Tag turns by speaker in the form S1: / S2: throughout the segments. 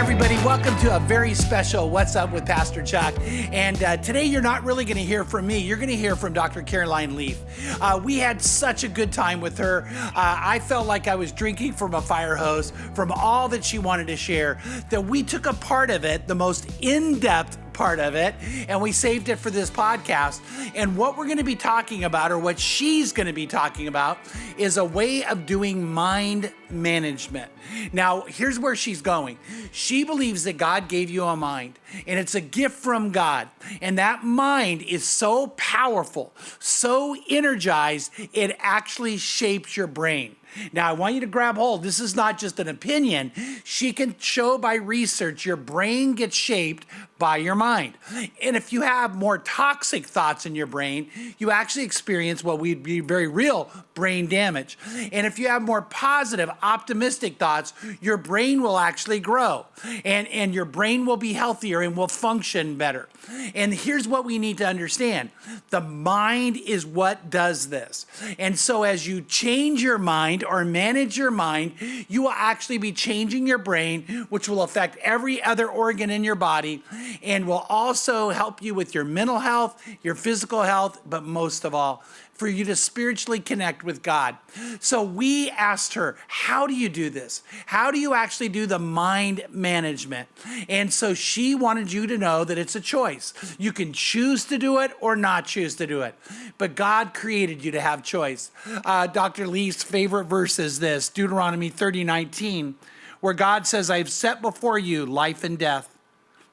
S1: everybody. Welcome to a very special What's Up with Pastor Chuck. And today you're not really going to hear from me. You're going to hear from Dr. Caroline Leaf. We had such a good time with her. I felt like I was drinking from a fire hose from all that she wanted to share, that we took a part of it, the most in-depth part of it, and we saved it for this podcast. And what we're going to be talking about, or what she's going to be talking about, is a way of doing mind management. Now, here's where she's going. She believes that God gave you a mind, and it's a gift from God. And that mind is so powerful, so energized, it actually shapes your brain. Now, I want you to grab hold. This is not just an opinion. She can show by research your brain gets shaped by your mind. And if you have more toxic thoughts in your brain, you actually experience what would be very real brain damage. And if you have more positive, optimistic thoughts, your brain will actually grow. And your brain will be healthier and will function better. And here's what we need to understand. The mind is what does this. And so as you change your mind or manage your mind, you will actually be changing your brain, which will affect every other organ in your body and will also help you with your mental health, your physical health, but most of all, for you to spiritually connect with God. So we asked her, how do you do this? How do you actually do the mind management? And so she wanted you to know that it's a choice. You can choose to do it or not choose to do it. But God created you to have choice. Dr. Lee's favorite verse is this, Deuteronomy 30:19, where God says, I've set before you life and death,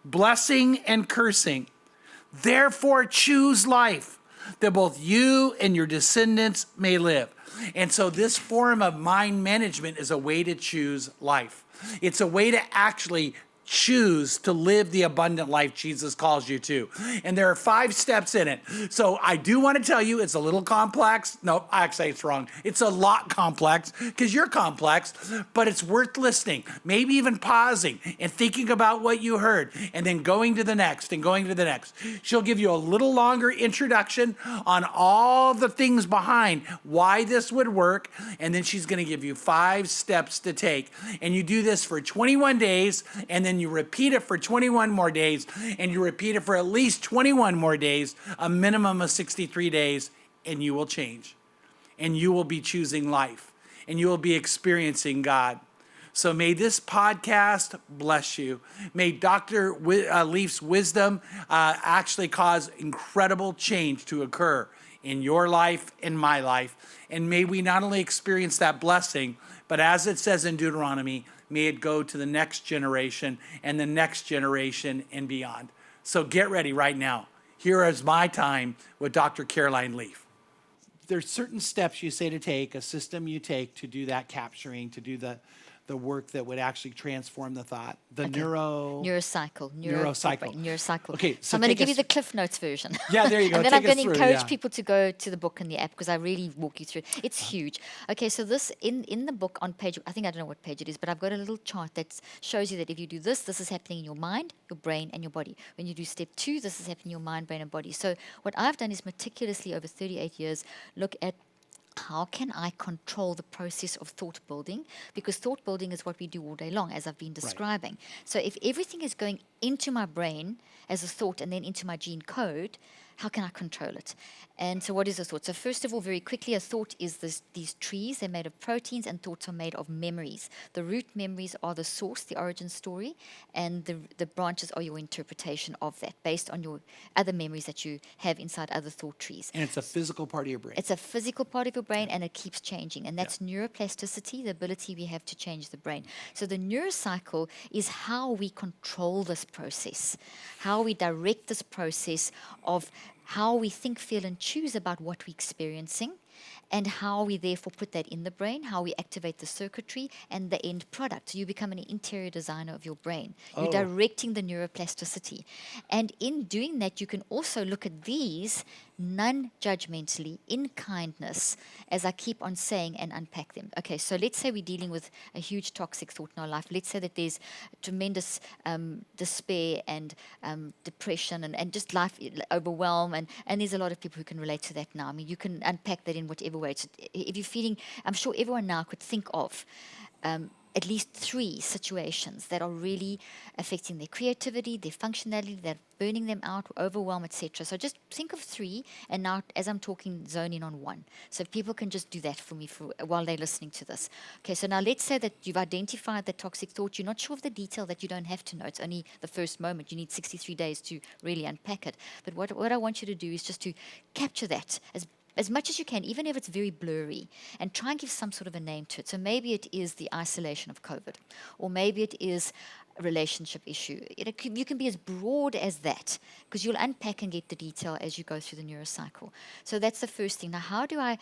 S1: blessing and cursing. Therefore choose life, that both you and your descendants may live. And so this form of mind management is a way to choose life. It's a way to actually choose to live the abundant life Jesus calls you to. And there are 5 steps in it. So I do want to tell you it's a little complex. No, actually it's wrong. It's a lot complex because you're complex, but it's worth listening, maybe even pausing and thinking about what you heard and then going to the next and going to the next. She'll give you a little longer introduction on all the things behind why this would work. And then she's going to give you 5 steps to take. And you do this for 21 days and then you repeat it for 21 more days, and you repeat it for at least 21 more days, a minimum of 63 days, and you will change. And you will be choosing life, and you will be experiencing God. So may this podcast bless you. May Dr. Leaf's wisdom actually cause incredible change to occur in your life and my life. And may we not only experience that blessing, but as it says in Deuteronomy, may it go to the next generation and the next generation and beyond. So get ready right now. Here is my time with Dr. Caroline Leaf. There's certain steps you say to take, a system you take to do that capturing, to do the work that would actually transform the thought.
S2: Neurocycle.
S1: Okay,
S2: so I'm going to give you the Cliff Notes version.
S1: Yeah, there you go.
S2: And then I'm going to encourage people to go to the book and the app because I really walk you through. It's huge. Okay, so this, in the book on page, I don't know what page it is, but I've got a little chart that shows you that if you do this, this is happening in your mind, your brain, and your body. When you do step 2, this is happening in your mind, brain, and body. So what I've done is meticulously over 38 years look at how can I control the process of thought building? Because thought building is what we do all day long, as I've been describing. Right. So if everything is going into my brain as a thought and then into my gene code, how can I control it? And so what is a thought? So first of all, very quickly, a thought is these trees. They're made of proteins, and thoughts are made of memories. The root memories are the source, the origin story, and the branches are your interpretation of that based on your other memories that you have inside other thought trees.
S1: And it's a physical part of your brain.
S2: It's a physical part of your brain, and it keeps changing. And that's neuroplasticity, the ability we have to change the brain. So the neurocycle is how we control this process, how we direct this process of how we think, feel, and choose about what we're experiencing, and how we therefore put that in the brain, how we activate the circuitry and the end product. So you become an interior designer of your brain. You're directing the neuroplasticity. And in doing that, you can also look at these non-judgmentally, in kindness, as I keep on saying, and unpack them. Okay, so let's say we're dealing with a huge toxic thought in our life. Let's say that there's tremendous despair and depression and just life overwhelm, and there's a lot of people who can relate to that now. I mean, you can unpack that in whatever way. If you're feeling, I'm sure everyone now could think of at least 3 situations that are really affecting their creativity, their functionality, that burning them out, overwhelm, etc. So just think of 3, and now as I'm talking, zone in on 1. So if people can just do that for me while they're listening to this. Okay, so now let's say that you've identified the toxic thought. You're not sure of the detail, that you don't have to know. It's only the first moment. You need 63 days to really unpack it. But what I want you to do is just to capture that as much as you can, even if it's very blurry, and try and give some sort of a name to it. So maybe it is the isolation of COVID, or maybe it is a relationship issue. You can be as broad as that, because you'll unpack and get the detail as you go through the neurocycle. So that's the first thing. Now, how do I,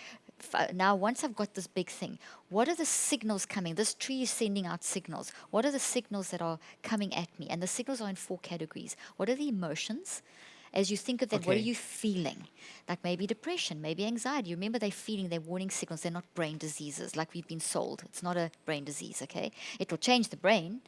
S2: now once I've got this big thing, what are the signals coming? This tree is sending out signals. What are the signals that are coming at me? And the signals are in 4 categories. What are the emotions? As you think of that, what are you feeling? Like maybe depression, maybe anxiety. Remember, they're feeling, they're warning signals. They're not brain diseases like we've been sold. It's not a brain disease, okay? It will change the brain.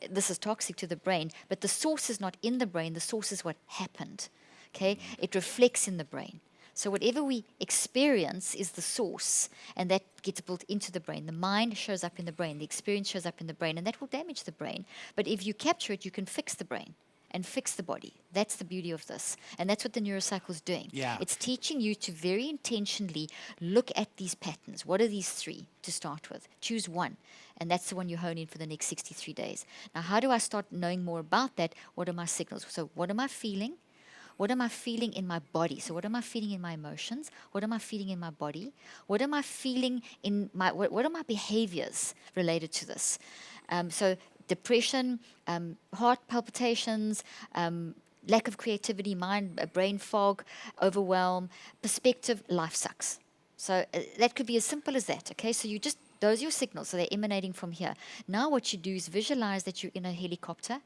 S2: This is toxic to the brain, but the source is not in the brain. The source is what happened, okay? It reflects in the brain. So whatever we experience is the source, and that gets built into the brain. The mind shows up in the brain. The experience shows up in the brain, and that will damage the brain. But if you capture it, you can fix the brain and fix the body. That's the beauty of this. And that's what the neurocycle is doing.
S1: Yeah.
S2: It's teaching you to very intentionally look at these patterns. What are these 3 to start with? Choose one. And that's the one you hone in for the next 63 days. Now, how do I start knowing more about that? What are my signals? So what am I feeling? What am I feeling in my body? So what am I feeling in my emotions? What am I feeling in my body? What am I feeling in my, what are my behaviors related to this? So depression, heart palpitations, lack of creativity, brain fog, overwhelm, perspective, life sucks. So that could be as simple as that, okay? So you just, those are your signals, so they're emanating from here. Now what you do is visualize that you're in a helicopter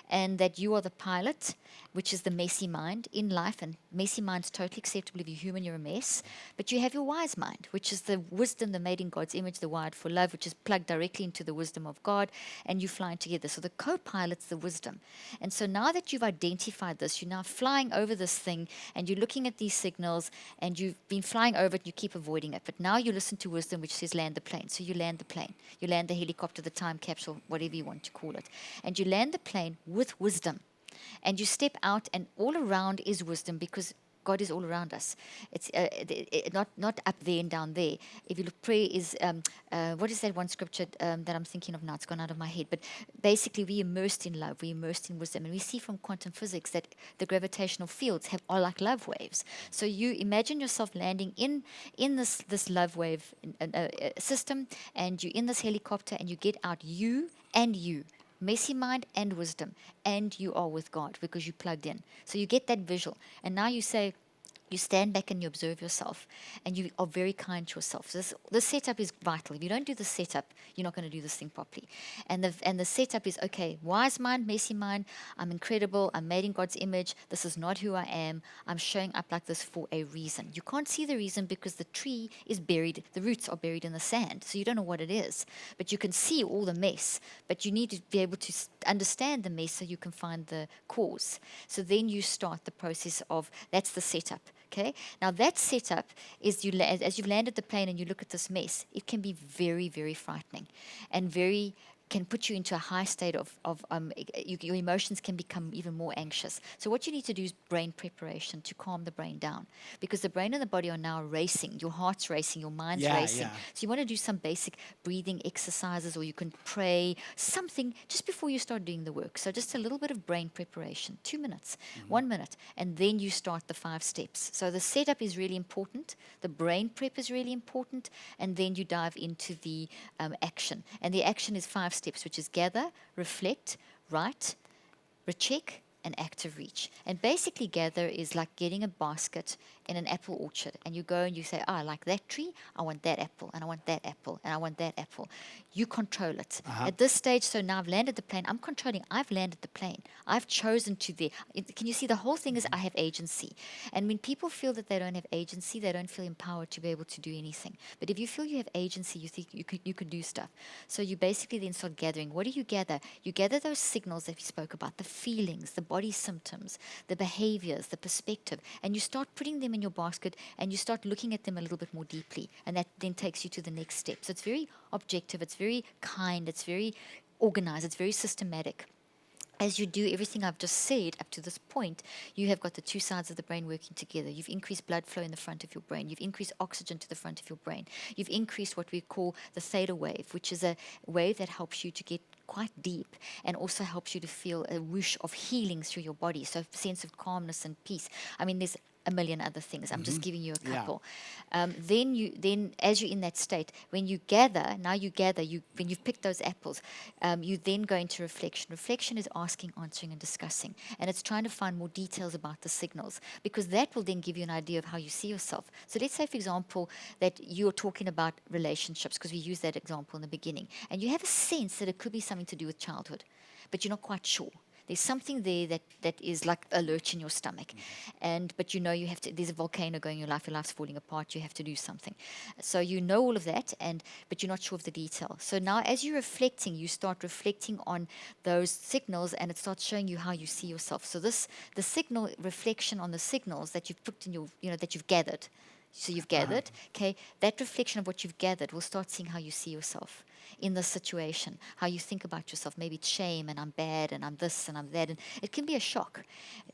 S2: and that you are the pilot, which is the messy mind in life, and messy mind's totally acceptable. If you're human, you're a mess. But you have your wise mind, which is the wisdom, the made in God's image, the wired for love, which is plugged directly into the wisdom of God, and you're flying together. So the co-pilot's the wisdom. And so now that you've identified this, you're now flying over this thing, and you're looking at these signals, and you've been flying over it, and you keep avoiding it. But now you listen to wisdom, which says land the plane. So you land the plane. You land the helicopter, the time capsule, whatever you want to call it. And you land the plane with wisdom. And you step out, and all around is wisdom, because God is all around us. It's not up there and down there. If you look, prayer is, what is that one scripture that I'm thinking of now? It's gone out of my head. But basically, we're immersed in love. We're immersed in wisdom. And we see from quantum physics that the gravitational fields are like love waves. So you imagine yourself landing in this love wave system, and you're in this helicopter, and you get out, you and you. Messy mind and wisdom, and you are with God because you plugged in. So you get that visual, and now you say, you stand back and you observe yourself, and you are very kind to yourself. So the setup is vital. If you don't do the setup, you're not going to do this thing properly. And the setup is, okay, wise mind, messy mind, I'm incredible, I'm made in God's image, this is not who I am, I'm showing up like this for a reason. You can't see the reason because the tree is buried, the roots are buried in the sand, so you don't know what it is. But you can see all the mess, but you need to be able to understand the mess so you can find the cause. So then you start the process of, that's the setup. Okay. Now that setup is as you've landed the plane and you look at this mess, it can be very, very frightening, and can put you into a high state of your emotions can become even more anxious. So what you need to do is brain preparation to calm the brain down, because the brain and the body are now racing. Your heart's racing, your mind's racing.
S1: Yeah.
S2: So you want to do some basic breathing exercises, or you can pray something just before you start doing the work. So just a little bit of brain preparation, 2 minutes, 1 minute, and then you start the 5 steps. So the setup is really important. The brain prep is really important, and then you dive into the action. And the action is 5 steps, which is gather, reflect, write, recheck, and active reach. And basically gather is like getting a basket in an apple orchard, and you go and you say, I like that tree, I want that apple, and I want that apple, and I want that apple. You control it. At this stage, so now I've landed the plane, I'm controlling, I've landed the plane. I've chosen to there. Can you see the whole thing is I have agency. And when people feel that they don't have agency, they don't feel empowered to be able to do anything. But if you feel you have agency, you think you could do stuff. So you basically then start gathering. What do you gather? You gather those signals that we spoke about, the feelings, the body symptoms, the behaviors, the perspective, and you start putting them in in your basket and you start looking at them a little bit more deeply. And that then takes you to the next step. So it's very objective, it's very kind, it's very organized, it's very systematic. As you do everything I've just said up to this point, you have got the two sides of the brain working together. You've increased blood flow in the front of your brain. You've increased oxygen to the front of your brain. You've increased what we call the theta wave, which is a wave that helps you to get quite deep and also helps you to feel a whoosh of healing through your body. So a sense of calmness and peace. I mean, there's a million other things. I'm just giving you a couple. Then as you're in that state, when you gather, when you've picked those apples, you then go into reflection. Reflection is asking, answering, and discussing, and it's trying to find more details about the signals, because that will then give you an idea of how you see yourself. So let's say, for example, that you're talking about relationships, because we used that example in the beginning, and you have a sense that it could be something to do with childhood, but you're not quite sure. There's something there that is like a lurch in your stomach, but you know you have to. There's a volcano going in your life. Your life's falling apart. You have to do something. So you know all of that, but you're not sure of the detail. So now, as you're reflecting, you start reflecting on those signals, and it starts showing you how you see yourself. So the signal reflection on the signals that you've put in your, that you've gathered. So you've gathered, okay? That reflection of what you've gathered will start seeing how you see yourself in the situation, how you think about yourself. Maybe it's shame, and I'm bad, and I'm this, and I'm that. And it can be a shock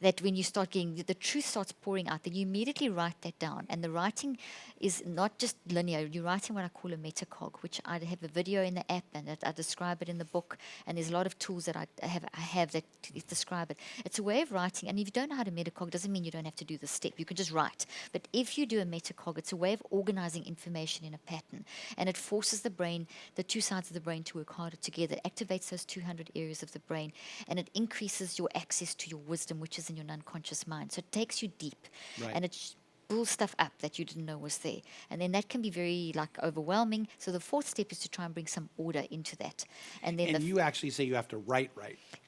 S2: that when you start getting, the truth starts pouring out, then you immediately write that down. And the writing is not just linear. You're writing what I call a metacog, which I have a video in the app, and I describe it in the book. And there's a lot of tools that I have that describe it. It's a way of writing. And if you don't know how to metacog, doesn't mean you don't have to do the step. You can just write. But if you do a metacog, it's a way of organizing information in a pattern. And it forces the brain, the two sides of the brain, to work harder together. It activates those 200 areas of the brain, and it increases your access to your wisdom, which is in your unconscious mind. So it takes you deep, and it pulls stuff up that you didn't know was there. And then that can be very overwhelming. So the fourth step is to try and bring some order into that. And then
S1: you actually say you have to write.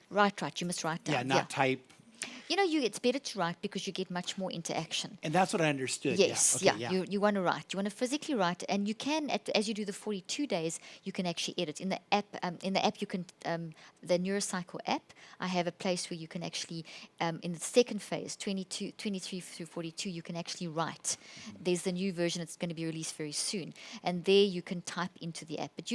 S2: Write. You must write down.
S1: Yeah, not type.
S2: It's better to write because you get much more interaction.
S1: And that's what I understood.
S2: Yes, You want to write. You want to physically write, and you can, as you do the 42 days, you can actually edit. In the app, you can, the Neurocycle app, I have a place where you can actually, in the second phase, 23 through 42, you can actually write. There's the new version that's going to be released very soon, and there you can type into the app. But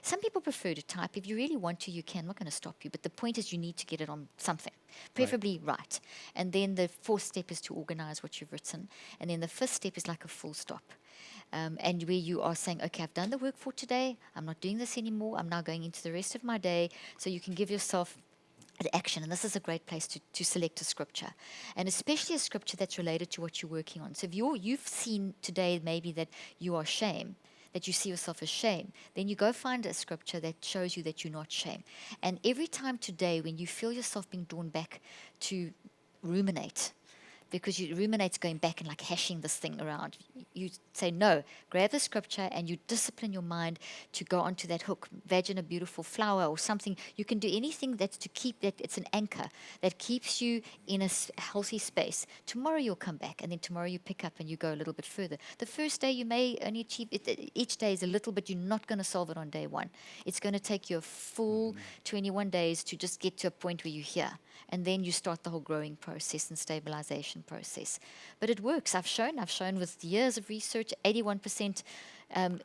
S2: some people prefer to type. If you really want to, you can. I'm not going to stop you, but the point is you need to get it on something, preferably write. And then the fourth step is to organize what you've written. And then the fifth step is like a full stop. And where you are saying, okay, I've done the work for today. I'm not doing this anymore. I'm now going into the rest of my day. So you can give yourself an action. And this is a great place to select a scripture. And especially a scripture that's related to what you're working on. So if you've seen today maybe that you are shame, that you see yourself as shame, then you go find a scripture that shows you that you're not shame. And every time today when you feel yourself being drawn back to ruminate, because you ruminate's going back and hashing this thing around, you say no, grab the scripture and you discipline your mind to go onto that hook, imagine a beautiful flower or something. You can do anything that's to keep that, it's an anchor that keeps you in a healthy space. Tomorrow you'll come back, and then tomorrow you pick up and you go a little bit further. The first day you may only achieve it, each day is a little bit. You're not going to solve it on day one. It's going to take you a full 21 days to just get to a point where you're here. And then you start the whole growing process and stabilization process. But it works. I've shown with years of research, 81%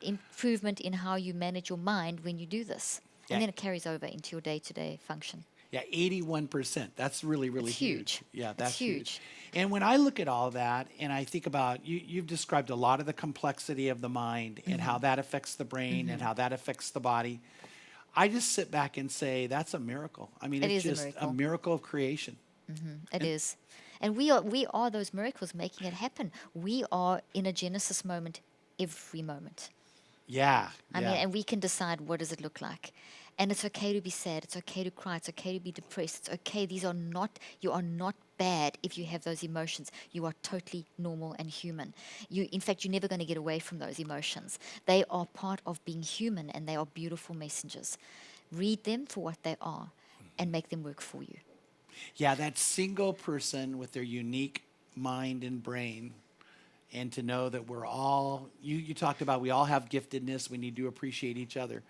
S2: improvement in how you manage your mind when you do this.
S1: Yeah.
S2: And then it carries over into your day-to-day function.
S1: Yeah, 81%. That's really, really huge. Yeah, that's
S2: huge.
S1: And when I look at all that and I think about, you've described a lot of the complexity of the mind and how that affects the brain and how that affects the body. I just sit back and say, that's a miracle. I mean, it's just a miracle of creation.
S2: It is. And we are those miracles making it happen. We are in a Genesis moment every moment.
S1: Yeah.
S2: I mean, and we can decide what does it look like. And it's okay to be sad. It's okay to cry. It's okay to be depressed. It's okay. You are not bad if you have those emotions. You are totally normal and human. In fact, you're never going to get away from those emotions. They are part of being human, and they are beautiful messengers. Read them for what they are and make them work for you.
S1: Yeah, that single person with their unique mind and brain, and to know that we're all, you talked about we all have giftedness, we need to appreciate each other.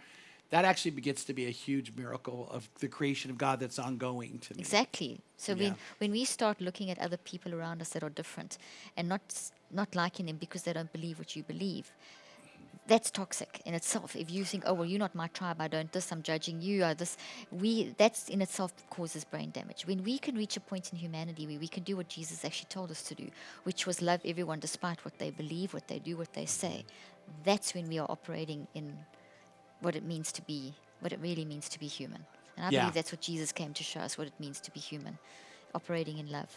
S1: that actually begins to be a huge miracle of the creation of God that's ongoing to me.
S2: Exactly. So
S1: Yeah.
S2: when we start looking at other people around us that are different and not liking them because they don't believe what you believe, that's toxic in itself. If you think, oh well, you're not my tribe, I don't this, I'm judging you, or this, that's in itself causes brain damage. When we can reach a point in humanity where we can do what Jesus actually told us to do, which was love everyone despite what they believe, what they do, what they say, that's when we are operating in what it means to be, what it really means to be human. And I
S1: Yeah.
S2: believe that's what Jesus came to show us, what it means to be human, operating in love.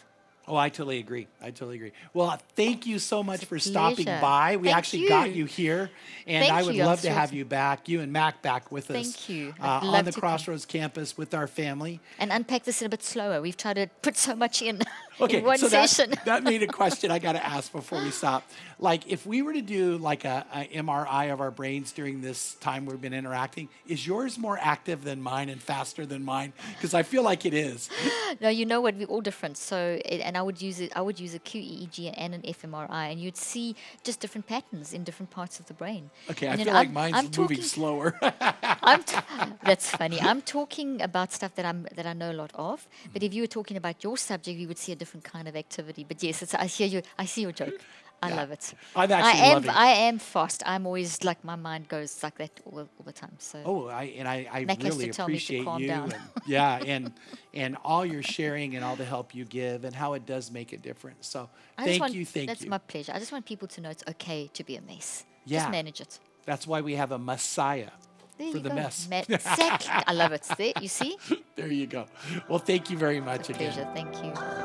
S1: Oh, I totally agree. I totally agree. Well, thank you so much for stopping
S2: pleasure.
S1: by. We
S2: Thank
S1: actually got
S2: you.
S1: you here, and
S2: Thank
S1: I would
S2: you. I'm
S1: love to
S2: thrilled.
S1: have you back, you and Mac back with us
S2: Thank you. I'd love
S1: on the
S2: to come.
S1: Crossroads campus with our family.
S2: And unpack this a bit slower. We've tried to put so much in
S1: Okay,
S2: in one
S1: so
S2: session.
S1: that made a question I got to ask before we stop. Like, if we were to do like a MRI of our brains during this time we've been interacting, is yours more active than mine and faster than mine? Because I feel like it is.
S2: No, you know what? We're all different. So, and I would use a QEEG and an fMRI, and you'd see just different patterns in different parts of the brain.
S1: Okay, I
S2: And then
S1: feel like
S2: I'm
S1: mine's moving
S2: talking-
S1: slower.
S2: That's funny. I'm talking about stuff that I know a lot of. But if you were talking about your subject, we would see a different kind of activity. But yes, I hear you. I see your joke. I
S1: Yeah.
S2: love it.
S1: I'm actually loving it.
S2: I am fast. I'm always like my mind goes like that all the time. So
S1: Oh, I
S2: Mac has
S1: really
S2: to tell me to
S1: appreciate
S2: calm
S1: you.
S2: down.
S1: And, yeah, and all your sharing and all the help you give and how it does make a difference. So thank you.
S2: That's my pleasure. I just want people to know it's okay to be a mess.
S1: Yeah.
S2: Just manage it.
S1: That's why we have a Messiah
S2: There
S1: for
S2: you
S1: the
S2: go.
S1: mess.
S2: Exactly. I love it. There, you see?
S1: There you go. Well, thank you very much again.
S2: Pleasure. Thank you.